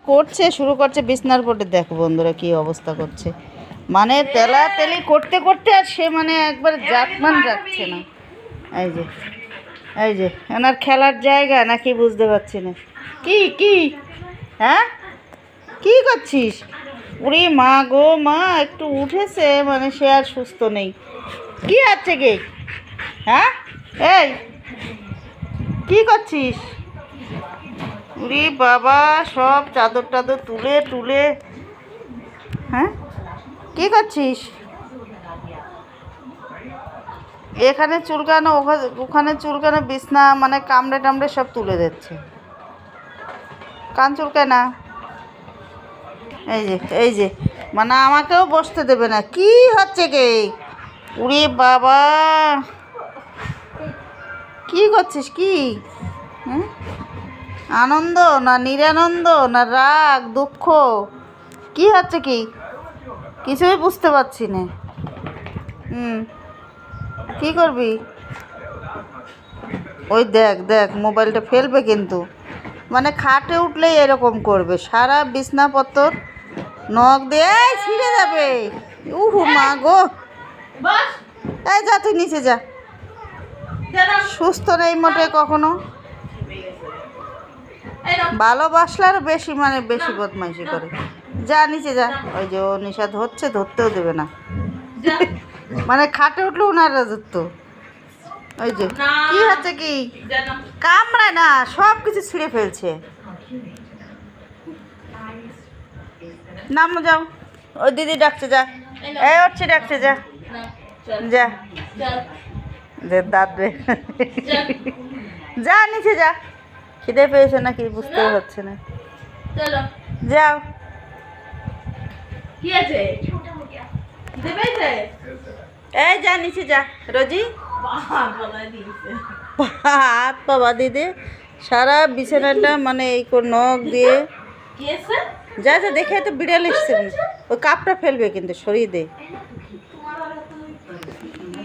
করছে, শুরু করছে বিছনার পটে। দেখো বন্ধুরা কি অবস্থা করছে, মানে তেলাতেলি করতে করতে আর সে মানে একবার জাতমান রাখছে না। এই যে এই যে এনার খেলার জায়গা নাকি বুঝতে পারছি না। কি কি হ্যাঁ কি করছিস? ওরে মা গো মা, একটু উঠেছে মানে সে আর সুস্থ নেই। কি আছে গে? হ্যাঁ এই কি করছিস? ওরে বাবা, সব চাদর টাদর তুলে তুলে। হ্যাঁ কি করছিস? এখানে চুলকানো, ওখানে চুলকানো, বিছনা মানে কামড়ে টামড়ে সব তুলে দিচ্ছে। কান চুলকায় না। এই যে এই যে মানে আমাকেও বসতে দেবে না। কি হচ্ছে কে? উরে বাবা, কি করছিস? কি হ্যাঁ, আনন্দ না নিরানন্দ না রাগ দুঃখ? কি হচ্ছে কি? কিছুই বুঝতে পারছি না। কি করবি? ওই দেখ দেখ, মোবাইলটা ফেলবে কিন্তু। মানে খাটে উঠলেই এরকম করবে, সারা বিছনাপত্তর নখ দিয়ে ছিঁড়ে যাবে। উহু মা গো, এই যা তুই নিচে যা। সুস্থ নেই মোটে কখনো। ভালোবাসলে আরো বেশি মানে বেশি বদমাইশি করে। যা নিচে যা। ওই যে ও নিষাদ হচ্ছে, ধরতেও দেবে না। মানে খাটে উঠলে ওনার রাজত্ব। ওই যে কি হচ্ছে কি? কামড়ায় না, সব কিছু ছিঁড়ে ফেলছে। নামো যাও, ওই দিদি ডাকছে, যা। এই উঠছে, ডাকছে, যা যা। দাঁত রে, যা নিচে যা। খিদে পেয়েছে নাকি বুঝতেও হচ্ছে না। যাও। এই যা নিচে যা রোজি। হাত পাবা দিদি, সারা বিছানাটা মানে এই নখ দিয়ে। যা যা, দেখে তো বিড়াল এসছে। ওই কাপটা ফেলবে কিন্তু, সরিয়ে দে।